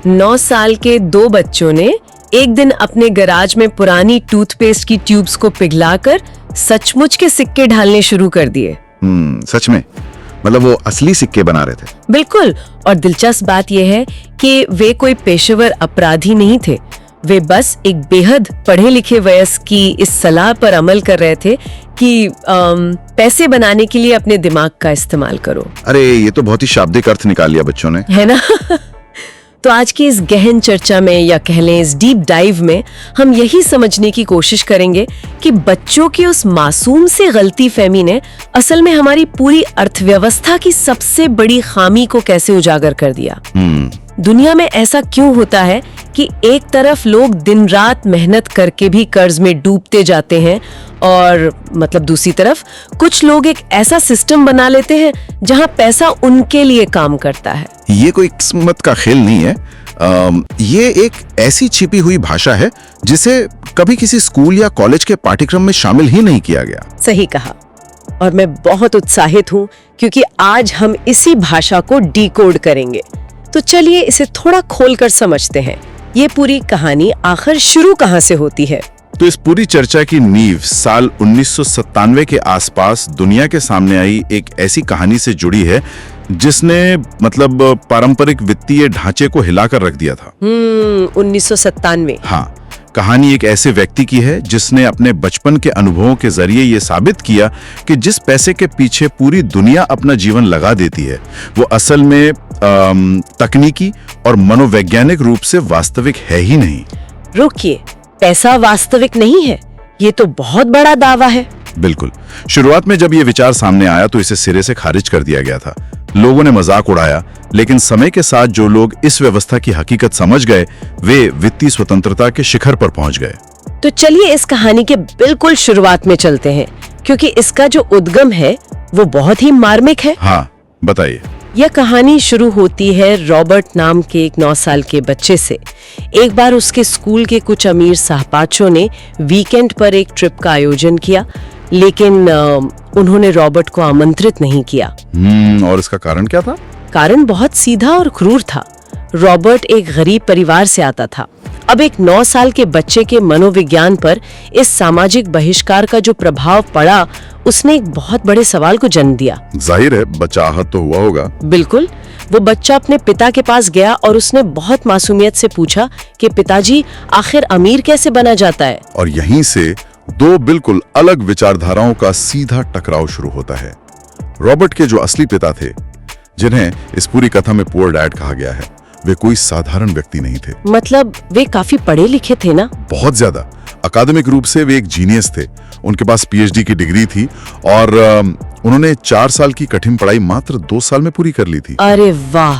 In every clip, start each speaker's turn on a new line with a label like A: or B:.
A: 9 साल के 2 बच्चों ने एक दिन अपने गैराज में पुरानी टूथपेस्ट की ट्यूब्स को पिघलाकर सचमुच के सिक्के ढालने शुरू कर दिए।
B: सच में? मतलब वो असली सिक्के बना रहे थे?
A: बिल्कुल। और दिलचस्प बात यह है कि वे कोई पेशेवर अपराधी नहीं थे। वे बस एक बेहद पढ़े लिखे वयस्क की इस सलाह पर अमल कर रहे थे कि पैसे बनाने के लिए अपने दिमाग का इस्तेमाल करो।
B: अरे ये तो बहुत ही शाब्दिक अर्थ निकाल लिया बच्चों ने,
A: है ना? तो आज की इस गहन चर्चा में, या कह लें इस डीप डाइव में, हम यही समझने की कोशिश करेंगे कि बच्चों की उस मासूम सी गलती फहमी ने असल में हमारी पूरी अर्थव्यवस्था की सबसे बड़ी खामी को कैसे उजागर कर दिया। दुनिया में ऐसा क्यों होता है कि एक तरफ लोग दिन रात मेहनत करके भी कर्ज में डूबते जाते हैं, और दूसरी तरफ कुछ लोग एक ऐसा सिस्टम बना लेते हैं जहां पैसा उनके लिए काम करता है।
B: ये कोई किस्मत का खेल नहीं है। ये एक ऐसी छिपी हुई भाषा है जिसे कभी किसी स्कूल या कॉलेज के पाठ्यक्रम में शामिल ही नहीं किया गया।
A: सही कहा। और मैं बहुत उत्साहित हूँ क्योंकि आज हम इसी भाषा को डिकोड करेंगे। तो चलिए इसे थोड़ा खोलकर समझते हैं। ये पूरी कहानी आखिर शुरू कहाँ से होती है?
B: तो इस पूरी चर्चा की नींव साल 1997 के आसपास दुनिया के सामने आई एक ऐसी कहानी से जुड़ी है जिसने पारंपरिक वित्तीय ढांचे को हिलाकर रख दिया था।
A: 1997।
B: हाँ, कहानी एक ऐसे व्यक्ति की है जिसने अपने बचपन के अनुभवों के जरिए ये साबित किया कि जिस पैसे के पीछे पूरी दुनिया अपना जीवन लगा देती है वो असल में तकनीकी और मनोवैज्ञानिक रूप से वास्तविक है ही नहीं।
A: रुकिए, पैसा वास्तविक नहीं है? ये तो बहुत बड़ा दावा है।
B: बिल्कुल। शुरुआत में जब ये विचार सामने आया तो इसे सिरे से खारिज कर दिया गया था। लोगों ने मजाक उड़ाया, लेकिन समय के साथ जो लोग इस व्यवस्था की हकीकत समझ गए वे वित्तीय स्वतंत्रता के शिखर पर पहुंच गए।
A: तो चलिए इस कहानी के बिल्कुल शुरुआत में चलते हैं, क्योंकि इसका जो उद्गम है वो बहुत ही मार्मिक है।
B: हाँ, बताइए।
A: यह कहानी शुरू होती है रॉबर्ट नाम के एक 9 साल के बच्चे से। एक बार उसके स्कूल के कुछ अमीर सहपाठियों ने वीकेंड पर एक ट्रिप का आयोजन किया, लेकिन उन्होंने रॉबर्ट को आमंत्रित नहीं किया।
B: और इसका कारण क्या था?
A: कारण बहुत सीधा और क्रूर था। रॉबर्ट एक गरीब परिवार से आता था। अब एक 9 साल के बच्चे के मनोविज्ञान पर इस सामाजिक बहिष्कार का जो प्रभाव पड़ा, उसने एक बहुत बड़े सवाल को जन्म दिया।
B: जाहिर है बच्चा आहत तो हुआ होगा।
A: बिल्कुल। वो बच्चा अपने पिता के पास गया और उसने बहुत मासूमियत से पूछा कि पिताजी, आखिर अमीर कैसे बना जाता है?
B: और यहीं से दो बिल्कुल अलग विचारधाराओं का सीधा टकराव शुरू होता है। रॉबर्ट के जो असली पिता थे, जिन्हें इस पूरी कथा में पुअर डैड कहा गया है, वे कोई साधारण व्यक्ति नहीं थे।
A: वे काफी पढ़े लिखे थे ना?
B: बहुत ज्यादा। अकादमिक रूप से वे एक जीनियस थे। उनके पास पीएचडी की डिग्री थी और उन्होंने 4 साल की कठिन पढ़ाई मात्र 2 साल में पूरी कर ली थी।
A: अरे वाह,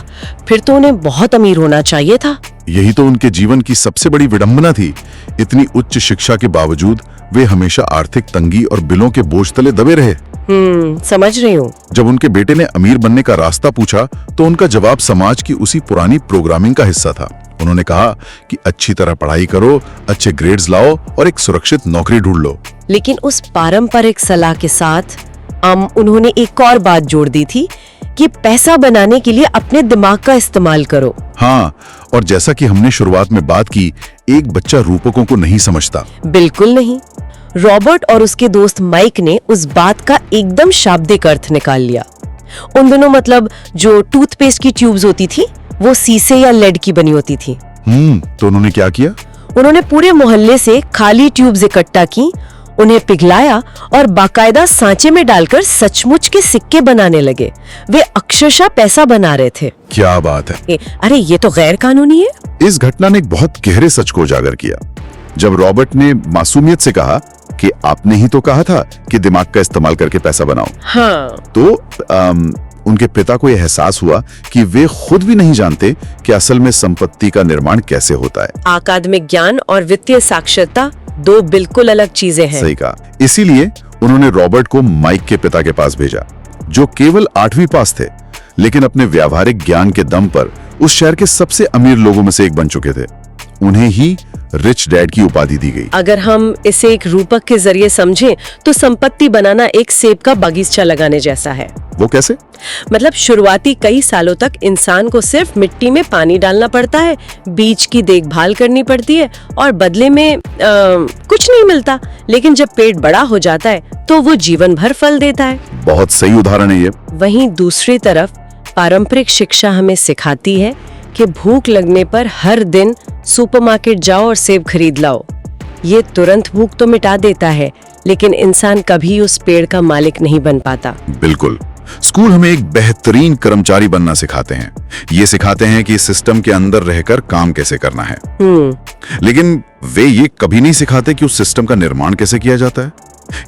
A: फिर तो उन्हें बहुत अमीर होना चाहिए था।
B: यही तो उनके जीवन की सबसे बड़ी विडंबना थी। इतनी उच्च शिक्षा के बावजूद वे हमेशा आर्थिक तंगी और बिलों के बोझ तले दबे रहे।
A: समझ रही हूँ।
B: जब उनके बेटे ने अमीर बनने का रास्ता पूछा तो उनका जवाब समाज की उसी पुरानी प्रोग्रामिंग का हिस्सा था। उन्होंने कहा कि अच्छी तरह पढ़ाई करो, अच्छे ग्रेड्स लाओ और एक सुरक्षित नौकरी ढूंढ लो।
A: लेकिन उस पारंपरिक सलाह के साथ उन्होंने एक और बात जोड़ दी थी कि पैसा बनाने के लिए अपने दिमाग का इस्तेमाल करो।
B: हाँ, और जैसा कि हमने शुरुआत में बात की, एक बच्चा रूपकों को नहीं समझता।
A: बिल्कुल नहीं। रॉबर्ट और उसके दोस्त माइक ने उस बात का एकदम शाब्दिक अर्थ निकाल लिया। उन दोनों जो टूथपेस्ट की ट्यूब्स होती थी वो शीशे या लेड की बनी होती थी।
B: तो उन्होंने क्या किया?
A: उन्होंने पूरे मोहल्ले से खाली ट्यूब्स इकट्ठा की, उन्हें पिघलाया और बाकायदा सांचे में डालकर सचमुच के सिक्के बनाने लगे। वे अक्षरशः पैसा बना रहे थे।
B: क्या बात है!
A: अरे ये तो गैर कानूनी है।
B: इस घटना ने एक बहुत गहरे सच को उजागर किया। जब रॉबर्ट ने मासूमियत से कहा कि आपने ही तो कहा था कि दिमाग का इस्तेमाल करके पैसा बनाओ,
A: हाँ,
B: तो उनके पिता को यह एहसास हुआ कि वे खुद भी नहीं जानते कि असल में संपत्ति का निर्माण कैसे होता है।
A: अकादमिक ज्ञान और वित्तीय साक्षरता 2 बिल्कुल अलग चीजें हैं।
B: सही कहा। इसीलिए उन्होंने रॉबर्ट को माइक के पिता के पास भेजा, जो केवल 8वीं पास थे, लेकिन अपने व्यावहारिक ज्ञान के दम पर उस शहर के सबसे अमीर लोगों में से एक बन चुके थे। उन्हें ही रिच डैड की उपाधि दी गई।
A: अगर हम इसे एक रूपक के जरिए समझें तो संपत्ति बनाना एक सेब का बगीचा लगाने जैसा है।
B: वो कैसे?
A: मतलब शुरुआती कई सालों तक इंसान को सिर्फ मिट्टी में पानी डालना पड़ता है, बीज की देखभाल करनी पड़ती है और बदले में कुछ नहीं मिलता। लेकिन जब पेड़ बड़ा हो जाता है तो वो जीवन भर फल देता है।
B: बहुत सही उदाहरण है ये।
A: वहीं दूसरी तरफ पारंपरिक शिक्षा हमें सिखाती है कि भूख लगने पर हर दिन सुपरमार्केट जाओ और सेब खरीद लाओ। ये तुरंत भूख तो मिटा देता है, लेकिन इंसान कभी उस पेड़ का मालिक नहीं बन पाता।
B: बिल्कुल। स्कूल हमें एक बेहतरीन कर्मचारी बनना सिखाते हैं। ये सिखाते हैं कि सिस्टम के अंदर रहकर काम कैसे करना है। लेकिन वे ये कभी नहीं सिखाते कि उस सिस्टम का निर्माण कैसे किया जाता है।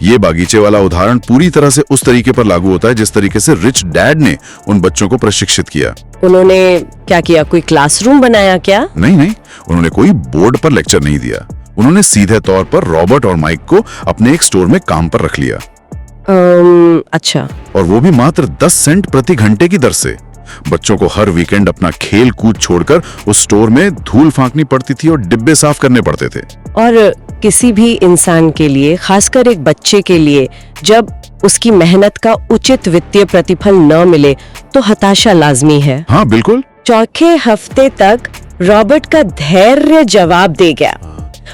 B: ये बागीचे वाला उदाहरण पूरी तरह से उस तरीके पर लागू होता है जिस तरीके से रिच डैड ने उन बच्चों को प्रशिक्षित किया।
A: उन्होंने क्या किया? कोई क्लासरूम बनाया क्या?
B: नहीं, उन्होंने कोई बोर्ड पर लेक्चर नहीं दिया। उन्होंने सीधे तौर पर रॉबर्ट और माइक को अपने एक स्टोर में काम पर रख लिया।
A: अच्छा।
B: और वो भी मात्र 10 सेंट प्रति घंटे की दर से। बच्चों को हर वीकेंड अपना खेल कूद छोड़कर उस स्टोर में धूल फांकनी पड़ती थी और डिब्बे साफ करने पड़ते थे।
A: और किसी भी इंसान के लिए, खासकर एक बच्चे के लिए, जब उसकी मेहनत का उचित वित्तीय प्रतिफल न मिले तो हताशा लाजमी है।
B: हाँ बिल्कुल।
A: चौथे हफ्ते तक रॉबर्ट का धैर्य जवाब दे गया।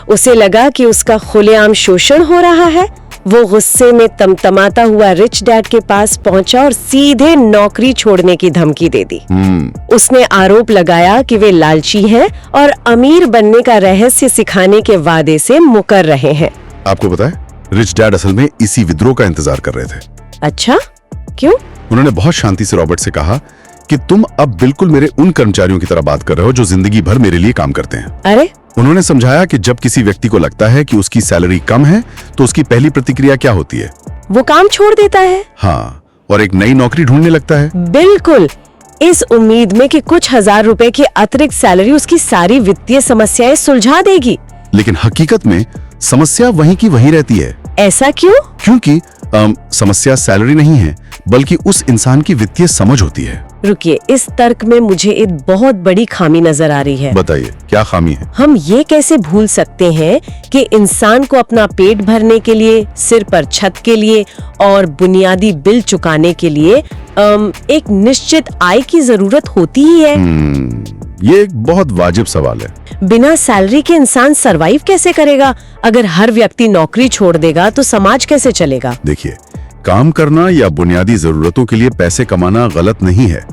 A: उसे लगा कि उसका खुलेआम शोषण हो रहा है। वो गुस्से में तमतमाता हुआ रिच डैड के पास पहुंचा और सीधे नौकरी छोड़ने की धमकी दे दी। उसने आरोप लगाया कि वे लालची हैं और अमीर बनने का रहस्य सिखाने के वादे से मुकर रहे हैं।
B: आपको पता है, रिच डैड असल में इसी विद्रोह का इंतजार कर रहे थे।
A: अच्छा, क्यों?
B: उन्होंने बहुत शांति से रॉबर्ट से कहा कि तुम अब बिल्कुल मेरे उन कर्मचारियों की तरह बात कर रहे हो जो जिंदगी भर मेरे लिए काम करते हैं।
A: अरे,
B: उन्होंने समझाया कि जब किसी व्यक्ति को लगता है कि उसकी सैलरी कम है तो उसकी पहली प्रतिक्रिया क्या होती है?
A: वो काम छोड़ देता है।
B: हाँ, और एक नई नौकरी ढूंढने लगता है।
A: बिल्कुल, इस उम्मीद में कि कुछ हजार रुपए की अतिरिक्त सैलरी उसकी सारी वित्तीय समस्याएं सुलझा देगी।
B: लेकिन हकीकत में समस्या वहीं की वहीं रहती है।
A: ऐसा क्यों?
B: क्योंकि समस्या सैलरी नहीं है, बल्कि उस इंसान की वित्तीय समझ होती है।
A: रुकिए, इस तर्क में मुझे एक बहुत बड़ी खामी नजर आ रही है।
B: बताइए, क्या खामी है?
A: हम ये कैसे भूल सकते हैं कि इंसान को अपना पेट भरने के लिए, सिर पर छत के लिए और बुनियादी बिल चुकाने के लिए एक निश्चित आय की जरूरत होती ही है।
B: ये एक बहुत वाजिब सवाल है।
A: बिना सैलरी के इंसान सरवाइव कैसे करेगा? अगर हर व्यक्ति नौकरी छोड़ देगा तो समाज कैसे चलेगा?
B: देखिए, काम करना या बुनियादी जरूरतों के लिए पैसे कमाना गलत नहीं है।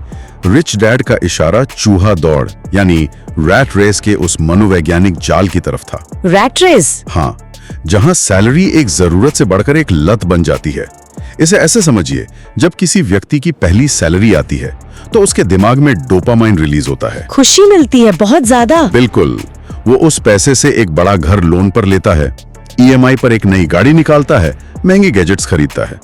B: रिच डैड का इशारा चूहा दौड़ यानी रैट रेस के उस मनोवैज्ञानिक जाल की तरफ था।
A: Rat race?
B: हाँ, जहां सैलरी एक जरूरत से बढ़कर एक लत बन जाती है। इसे ऐसे समझिए, जब किसी व्यक्ति की पहली सैलरी आती है तो उसके दिमाग में डोपामाइन रिलीज होता है।
A: खुशी मिलती है बहुत ज्यादा।
B: बिल्कुल। वो उस पैसे से एक बड़ा घर लोन पर लेता है, ईएमआई पर एक नई गाड़ी निकालता है, महंगी गैजेट्स खरीदता है।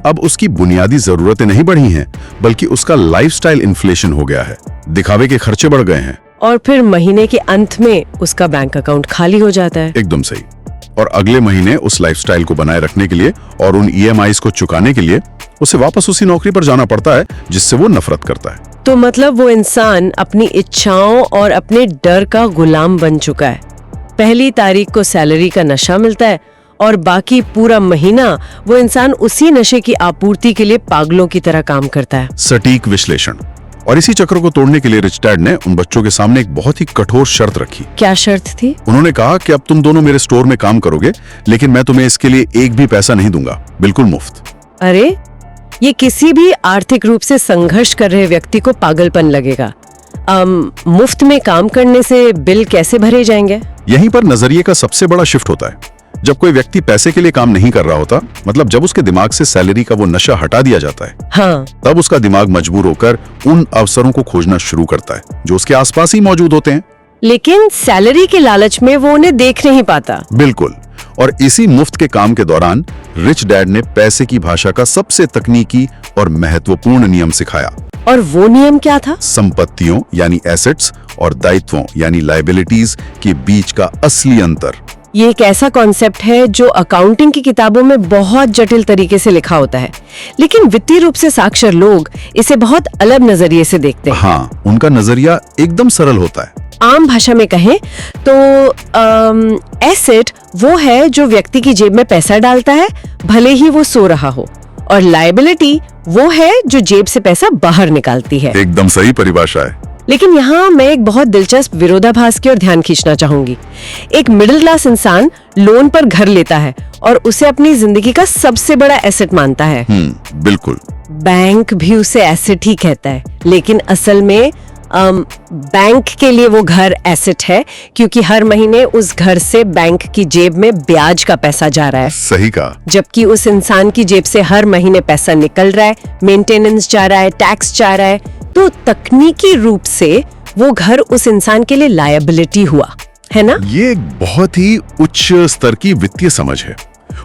B: अब उसकी बुनियादी जरूरतें नहीं बढ़ी हैं, बल्कि उसका लाइफस्टाइल इन्फ्लेशन हो गया है। दिखावे के खर्चे बढ़ गए हैं।
A: और फिर महीने के अंत में उसका बैंक अकाउंट खाली हो जाता है।
B: एकदम सही। और अगले महीने उस लाइफस्टाइल को बनाए रखने के लिए और उन ईएमआईज को चुकाने के लिए उसे वापस उसी नौकरी पर जाना पड़ता है जिससे वो नफरत करता है।
A: तो मतलब वो इंसान अपनी इच्छाओं और अपने डर का गुलाम बन चुका है। पहली तारीख को सैलरी का नशा मिलता है और बाकी पूरा महीना वो इंसान उसी नशे की आपूर्ति के लिए पागलों की तरह काम करता है।
B: सटीक विश्लेषण। और इसी चक्र को तोड़ने के लिए रिच डैड ने उन बच्चों के सामने एक बहुत ही कठोर शर्त रखी।
A: क्या शर्त थी?
B: उन्होंने कहा कि अब तुम दोनों मेरे स्टोर में काम करोगे, लेकिन मैं तुम्हें इसके लिए एक भी पैसा नहीं दूंगा, बिल्कुल मुफ्त।
A: अरे, ये किसी भी आर्थिक रूप से संघर्ष कर रहे व्यक्ति को पागलपन लगेगा। मुफ्त में काम करने से बिल कैसे भरे जाएंगे?
B: यहीं पर नजरिए का सबसे बड़ा शिफ्ट होता है। जब कोई व्यक्ति पैसे के लिए काम नहीं कर रहा होता, मतलब जब उसके दिमाग से सैलरी का वो नशा हटा दिया जाता है,
A: हाँ,
B: तब उसका दिमाग मजबूर होकर उन अवसरों को खोजना शुरू करता है जो उसके आसपास ही मौजूद होते हैं।
A: लेकिन सैलरी के लालच में वो उन्हें देख नहीं पाता।
B: बिल्कुल। और इसी मुफ्त के काम के दौरान रिच डैड ने पैसे की भाषा का सबसे तकनीकी और महत्वपूर्ण नियम सिखाया।
A: और वो नियम क्या था?
B: संपत्तियों यानी एसेट्स और दायित्वों यानी लायबिलिटीज के बीच का असली अंतर।
A: ये एक ऐसा कॉन्सेप्ट है जो अकाउंटिंग की किताबों में बहुत जटिल तरीके से लिखा होता है, लेकिन वित्तीय रूप से साक्षर लोग इसे बहुत अलग नजरिए से देखते हैं।
B: हाँ, उनका नजरिया एकदम सरल होता है।
A: आम भाषा में कहें तो एसेट वो है जो व्यक्ति की जेब में पैसा डालता है भले ही वो सो रहा हो, और लायबिलिटी वो है जो जेब से पैसा बाहर निकालती है।
B: एकदम सही परिभाषा है।
A: लेकिन यहाँ मैं एक बहुत दिलचस्प विरोधाभास की ओर ध्यान खींचना चाहूंगी। एक मिडिल क्लास इंसान लोन पर घर लेता है और उसे अपनी जिंदगी का सबसे बड़ा एसेट मानता है।
B: बिल्कुल।
A: बैंक भी उसे एसेट ही कहता है, लेकिन असल में बैंक के लिए वो घर एसेट है, क्योंकि हर महीने उस घर से बैंक की जेब में ब्याज का पैसा जा रहा है।
B: सही कहा।
A: जबकि उस इंसान की जेब से हर महीने पैसा निकल रहा है, मेंटेनेंस जा रहा है, टैक्स जा रहा है। तो तकनीकी रूप से वो घर उस इंसान के लिए लायबिलिटी हुआ, है ना?
B: ये एक बहुत ही उच्च स्तर की वित्तीय समझ है,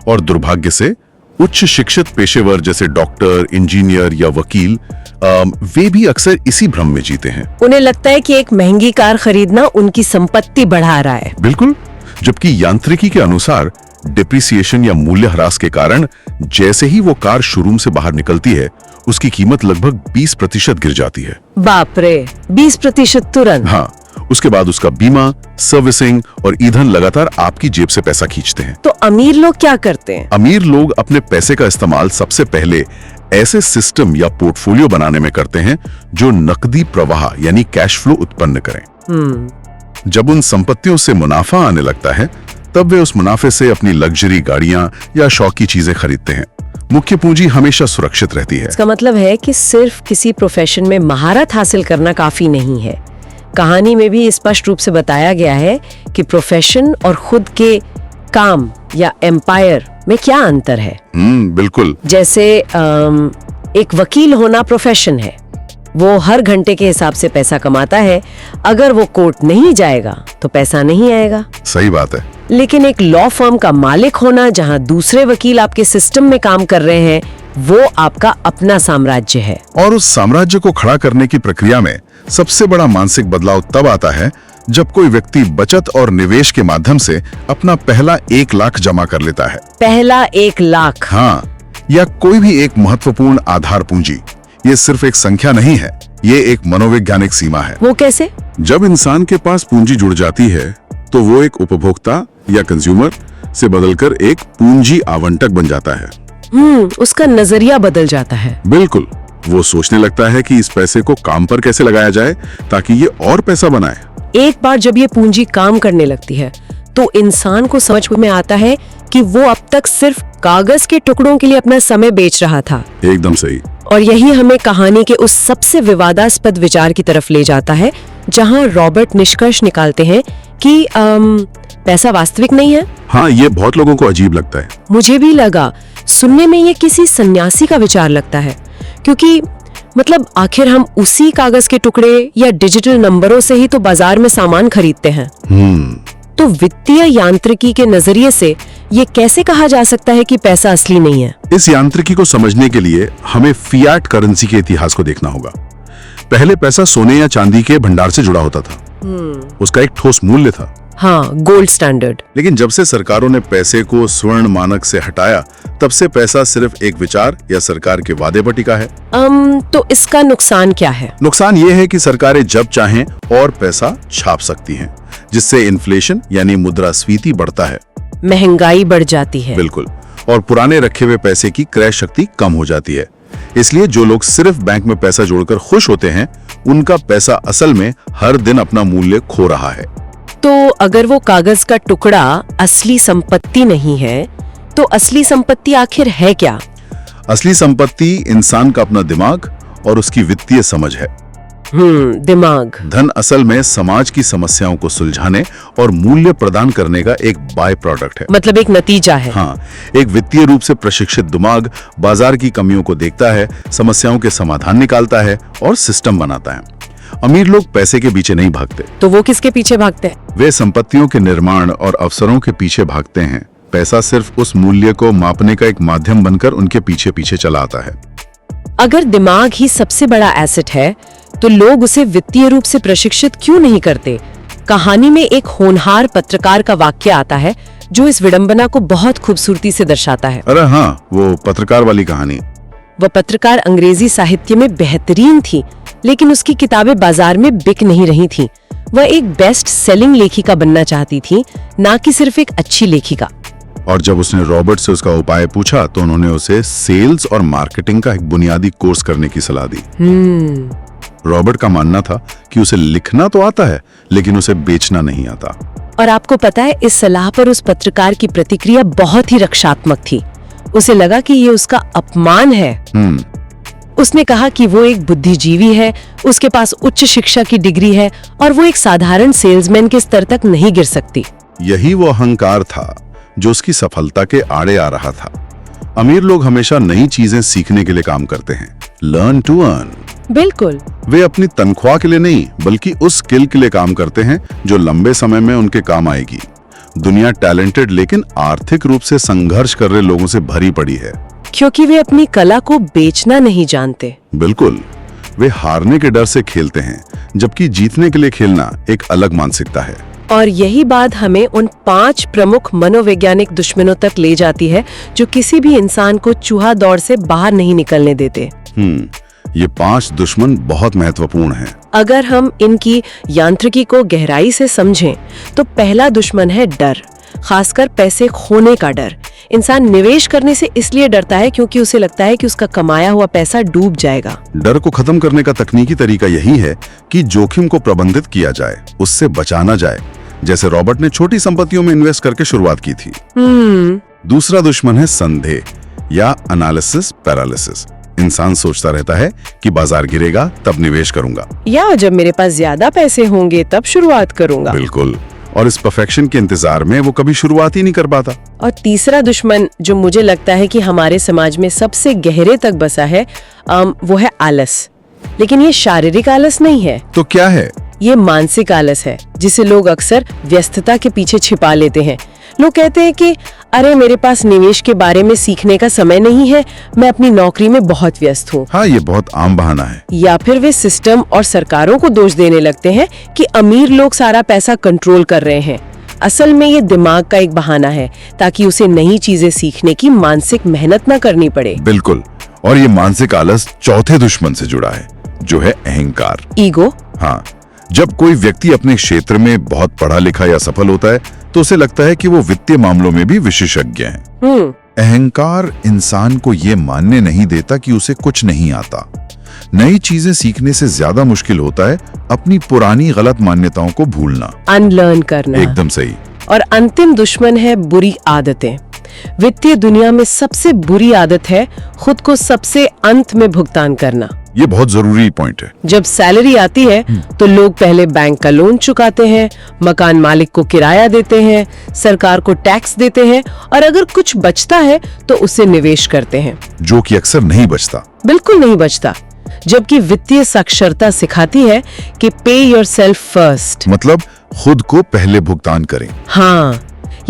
B: और दुर्भाग्य से उच्च शिक्षित पेशेवर जैसे डॉक्टर, इंजीनियर या वकील वे भी अक्सर इसी भ्रम में जीते हैं।
A: उन्हें लगता है कि एक महंगी कार खरीदना उनकी संपत्ति बढ़ा रहा है।
B: बिल्कुल, जबकि यांत्रिकी के अनुसार डिप्रिसिएशन या मूल्यह्रास के कारण जैसे ही वो कार शोरूम से बाहर निकलती है, उसकी कीमत लगभग 20% गिर जाती है।
A: बाप रे, 20% तुरंत?
B: हाँ, उसके बाद उसका बीमा, सर्विसिंग और ईंधन लगातार आपकी जेब से पैसा खींचते हैं।
A: तो अमीर लोग क्या करते हैं?
B: अमीर लोग अपने पैसे का इस्तेमाल सबसे पहले ऐसे सिस्टम या पोर्टफोलियो बनाने में करते हैं जो नकदी प्रवाह यानी कैश फ्लो उत्पन्न करें। जब उन संपत्तियों से मुनाफा आने लगता है, तब वे उस मुनाफे से अपनी लग्जरी गाड़ियां या शौक की चीजें खरीदते हैं। मुख्य पूंजी हमेशा सुरक्षित रहती है।
A: इसका मतलब है कि सिर्फ किसी प्रोफेशन में महारत हासिल करना काफी नहीं है। कहानी में भी स्पष्ट रूप से बताया गया है कि प्रोफेशन और खुद के काम या एम्पायर में क्या अंतर है।
B: बिल्कुल।
A: जैसे एक वकील होना प्रोफेशन है, वो हर घंटे के हिसाब से पैसा कमाता है। अगर वो कोर्ट नहीं जाएगा तो पैसा नहीं आएगा।
B: सही बात है।
A: लेकिन एक लॉ फर्म का मालिक होना, जहां दूसरे वकील आपके सिस्टम में काम कर रहे हैं, वो आपका अपना साम्राज्य है।
B: और उस साम्राज्य को खड़ा करने की प्रक्रिया में सबसे बड़ा मानसिक बदलाव तब आता है जब कोई व्यक्ति बचत और निवेश के माध्यम से अपना पहला 1 लाख जमा कर लेता है।
A: पहला 1 लाख?
B: हाँ, या कोई भी एक महत्वपूर्ण आधार पूंजी। ये सिर्फ एक संख्या नहीं है, ये एक मनोवैज्ञानिक सीमा है।
A: वो कैसे?
B: जब इंसान के पास पूंजी जुड़ जाती है तो वो एक उपभोक्ता या कंज्यूमर से बदलकर एक पूंजी आवंटक बन जाता है।
A: उसका नजरिया बदल जाता है।
B: बिल्कुल, वो सोचने लगता है कि इस पैसे को काम पर कैसे लगाया जाए ताकि ये और पैसा बनाए।
A: एक बार जब ये पूंजी काम करने लगती है तो इंसान को समझ में आता है कि वो अब तक सिर्फ कागज के टुकड़ों के लिए अपना समय बेच रहा था।
B: एकदम सही।
A: और यही हमें कहानी के उस सबसे विवादास्पद विचार की तरफ ले जाता है जहां रॉबर्ट निष्कर्ष निकालते हैं कि पैसा वास्तविक नहीं है।
B: हाँ, ये बहुत लोगों को अजीब लगता है।
A: मुझे भी लगा। सुनने में ये किसी सन्यासी का विचार लगता है, क्योंकि मतलब आखिर हम उसी कागज के टुकड़े या डिजिटल नंबरों से ही तो बाजार में सामान खरीदते हैं। तो वित्तीय यांत्रिकी के नजरिए से ये कैसे कहा जा सकता है कि पैसा असली नहीं है?
B: इस यांत्रिकी को समझने के लिए हमें फियाट करेंसी के इतिहास को देखना होगा। पहले पैसा सोने या चांदी के भंडार से जुड़ा होता था। उसका एक ठोस मूल्य था।
A: हाँ, गोल्ड स्टैंडर्ड।
B: लेकिन जब से सरकारों ने पैसे को स्वर्ण मानक से हटाया, तब से पैसा सिर्फ एक विचार या सरकार के वादे पर टिका है।
A: तो इसका नुकसान क्या है?
B: नुकसान ये है कि सरकारें जब चाहें और पैसा छाप सकती हैं, जिससे इन्फ्लेशन यानी मुद्रास्फीति बढ़ता है,
A: महंगाई बढ़ जाती है।
B: बिल्कुल, और पुराने रखे हुए पैसे की क्रय शक्ति कम हो जाती है। इसलिए जो लोग सिर्फ बैंक में पैसा जोड़कर खुश होते हैं, उनका पैसा असल में हर दिन अपना मूल्य खो रहा है।
A: तो अगर वो कागज का टुकड़ा असली संपत्ति नहीं है, तो असली संपत्ति आखिर है क्या?
B: असली संपत्ति इंसान का अपना दिमाग और उसकी वित्तीय समझ है।
A: दिमाग।
B: धन असल में समाज की समस्याओं को सुलझाने और मूल्य प्रदान करने का एक बाय प्रोडक्ट है।
A: मतलब एक नतीजा है।
B: हाँ, एक वित्तीय रूप से प्रशिक्षित दिमाग बाजार की कमियों को देखता है, समस्याओं के समाधान निकालता है और सिस्टम बनाता है। अमीर लोग पैसे के पीछे नहीं भागते।
A: तो वो किसके पीछे भागते हैं?
B: वे संपत्तियों के निर्माण और अवसरों के पीछे भागते हैं। पैसा सिर्फ उस मूल्य को मापने का एक माध्यम बनकर उनके पीछे पीछे चला आता है।
A: अगर दिमाग ही सबसे बड़ा एसेट है, तो लोग उसे वित्तीय रूप से प्रशिक्षित क्यों नहीं करते? कहानी में एक होनहार पत्रकार का वाक्य आता है जो इस विडंबना को बहुत खूबसूरती से दर्शाता है।
B: अरे हाँ, वो पत्रकार वाली कहानी।
A: वह पत्रकार अंग्रेजी साहित्य में बेहतरीन थी, लेकिन उसकी किताबें बाजार में बिक नहीं रही थीं। वह एक बेस्ट सेलिंग लेखिका बनना चाहती थी, ना कि सिर्फ एक अच्छी लेखिका।
B: और जब उसने रॉबर्ट से उसका उपाय पूछा तो उन्होंने उसे सेल्स और मार्केटिंग का एक बुनियादी कोर्स करने की सलाह दी। रॉबर्ट का मानना था कि उसे लिखना तो आता है, लेकिन उसे बेचना नहीं आता।
A: और आपको पता है, इस सलाह पर उस पत्रकार की प्रतिक्रिया बहुत ही रक्षात्मक थी। उसे लगा कि ये उसका अपमान है। उसने कहा कि वो एक बुद्धिजीवी है, उसके पास उच्च शिक्षा की डिग्री है और वो एक साधारण सेल्समैन के स्तर तक नहीं गिर सकती।
B: यही वो अहंकार था जो उसकी सफलता के आड़े आ रहा था। अमीर लोग हमेशा नई चीजें सीखने के लिए काम करते हैं, लर्न टू अर्न।
A: बिल्कुल।
B: वे अपनी तनख्वाह के लिए नहीं, बल्कि उस स्किल के लिए काम करते हैं जो लंबे समय में उनके काम आएगी। दुनिया टैलेंटेड लेकिन आर्थिक रूप से संघर्ष कर रहे लोगों से भरी पड़ी है,
A: क्योंकि वे अपनी कला को बेचना नहीं जानते।
B: बिल्कुल, वे हारने के डर से खेलते हैं, जबकि जीतने के लिए खेलना एक अलग मानसिकता है।
A: और यही बात हमें उन 5 प्रमुख मनोवैज्ञानिक दुश्मनों तक ले जाती है जो किसी भी इंसान को चूहा दौड़ से बाहर नहीं निकलने देते।
B: ये 5 दुश्मन बहुत महत्वपूर्ण हैं।
A: अगर हम इनकी यांत्रिकी को गहराई से समझें तो पहला दुश्मन है डर, खासकर पैसे खोने का डर। इंसान निवेश करने से इसलिए डरता है क्योंकि उसे लगता है कि उसका कमाया हुआ पैसा डूब जाएगा।
B: डर को खत्म करने का तकनीकी तरीका यही है कि जोखिम को प्रबंधित किया जाए, उससे बचाना जाए, जैसे रॉबर्ट ने छोटी संपत्तियों में इन्वेस्ट करके शुरुआत की थी। दूसरा दुश्मन है संदेह या एनालिसिस पैरालिसिस। इंसान सोचता रहता है कि बाजार गिरेगा तब निवेश करूंगा,
A: या जब मेरे पास ज्यादा पैसे होंगे तब शुरुआत करूंगा।
B: बिल्कुल, और इस परफेक्शन के इंतजार में वो कभी शुरुआत ही नहीं कर पाता।
A: और तीसरा दुश्मन जो मुझे लगता है कि हमारे समाज में सबसे गहरे तक बसा है, वो है आलस। लेकिन ये शारीरिक आलस नहीं है।
B: तो क्या है?
A: ये मानसिक आलस है, जिसे लोग अक्सर व्यस्तता के पीछे छिपा लेते हैं। लोग कहते हैं कि अरे मेरे पास निवेश के बारे में सीखने का समय नहीं है, मैं अपनी नौकरी में बहुत व्यस्त हूँ।
B: हाँ, ये बहुत आम बहाना है।
A: या फिर वे सिस्टम और सरकारों को दोष देने लगते हैं कि अमीर लोग सारा पैसा कंट्रोल कर रहे हैं। असल में ये दिमाग का एक बहाना है ताकि उसे नई चीजें सीखने की मानसिक मेहनत न करनी पड़े।
B: बिल्कुल, और ये मानसिक आलस चौथे दुश्मन से जुड़ा है, जो है अहंकार,
A: ईगो।
B: हाँ, जब कोई व्यक्ति अपने क्षेत्र में बहुत पढ़ा लिखा या सफल होता है तो उसे लगता है कि वो वित्तीय मामलों में भी विशेषज्ञ है। अहंकार इंसान को ये मानने नहीं देता कि उसे कुछ नहीं आता। नई चीजें सीखने से ज्यादा मुश्किल होता है अपनी पुरानी गलत मान्यताओं को भूलना,
A: अनलर्न करना।
B: एकदम सही।
A: और अंतिम दुश्मन है बुरी आदतें। वित्तीय दुनिया में सबसे बुरी आदत है खुद को सबसे अंत में भुगतान करना।
B: ये बहुत जरूरी पॉइंट है।
A: जब सैलरी आती है तो लोग पहले बैंक का लोन चुकाते हैं, मकान मालिक को किराया देते हैं, सरकार को टैक्स देते हैं और अगर कुछ बचता है तो उसे निवेश करते हैं,
B: जो कि अक्सर नहीं बचता।
A: बिल्कुल नहीं बचता। जबकि वित्तीय साक्षरता सिखाती है कि पे योरसेल्फ फर्स्ट,
B: मतलब खुद को पहले भुगतान करें।
A: हाँ,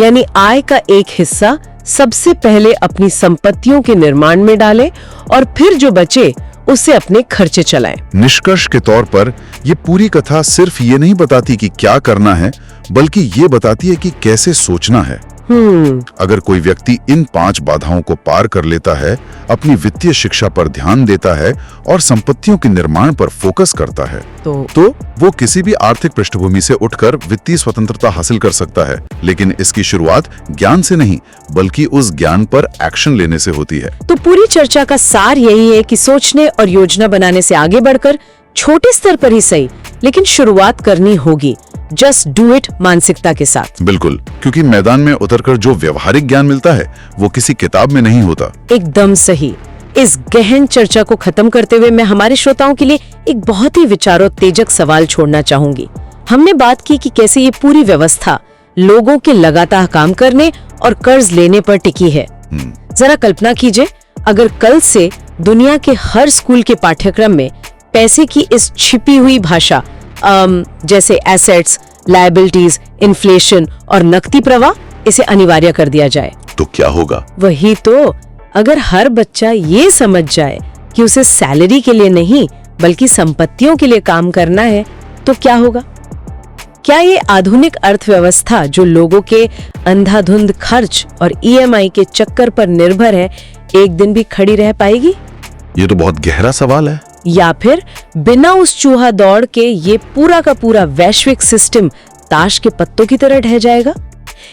A: यानी आय का एक हिस्सा सबसे पहले अपनी संपत्तियों के निर्माण में डालें और फिर जो बचे उससे अपने खर्चे चलाएं।
B: निष्कर्ष के तौर पर ये पूरी कथा सिर्फ ये नहीं बताती कि क्या करना है, बल्कि ये बताती है कि कैसे सोचना है। अगर कोई व्यक्ति इन 5 बाधाओं को पार कर लेता है, अपनी वित्तीय शिक्षा पर ध्यान देता है और संपत्तियों के निर्माण पर फोकस करता है, तो वो किसी भी आर्थिक पृष्ठभूमि से उठकर वित्तीय स्वतंत्रता हासिल कर सकता है। लेकिन इसकी शुरुआत ज्ञान से नहीं, बल्कि उस ज्ञान पर एक्शन लेने से होती है।
A: तो पूरी चर्चा का सार यही है कि सोचने और योजना बनाने से आगे बढ़कर छोटे स्तर पर ही सही, लेकिन शुरुआत करनी होगी। जस्ट डू इट मानसिकता के साथ।
B: बिल्कुल, क्योंकि मैदान में उतरकर जो व्यवहारिक ज्ञान मिलता है वो किसी किताब में नहीं होता।
A: एकदम सही। इस गहन चर्चा को खत्म करते हुए मैं हमारे श्रोताओं के लिए एक बहुत ही विचारोत्तेजक सवाल छोड़ना चाहूंगी। हमने बात की कि कैसे ये पूरी व्यवस्था लोगों के लगातार काम करने और कर्ज लेने पर टिकी है। जरा कल्पना कीजिए, अगर कल से दुनिया के हर स्कूल के पाठ्यक्रम में पैसे की इस छिपी हुई भाषा जैसे एसेट्स, लायबिलिटीज, इन्फ्लेशन और नकदी प्रवाह, इसे अनिवार्य कर दिया जाए,
B: तो क्या होगा?
A: वही तो, अगर हर बच्चा ये समझ जाए कि उसे सैलरी के लिए नहीं बल्कि संपत्तियों के लिए काम करना है, तो क्या होगा? क्या ये आधुनिक अर्थव्यवस्था जो लोगों के अंधाधुंध खर्च और EMI के चक्कर पर निर्भर है, एक दिन भी खड़ी रह पाएगी?
B: ये तो बहुत गहरा सवाल है।
A: या फिर बिना उस चूहा दौड़ के ये पूरा का पूरा वैश्विक सिस्टम ताश के पत्तों की तरह ढह जाएगा?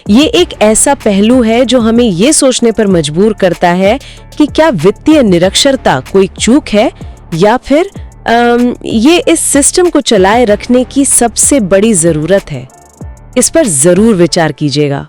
A: ये एक ऐसा पहलू है जो हमें ये सोचने पर मजबूर करता है कि क्या वित्तीय निरक्षरता कोई चूक है या फिर ये इस सिस्टम को चलाए रखने की सबसे बड़ी जरूरत है। इस पर जरूर विचार कीजिएगा।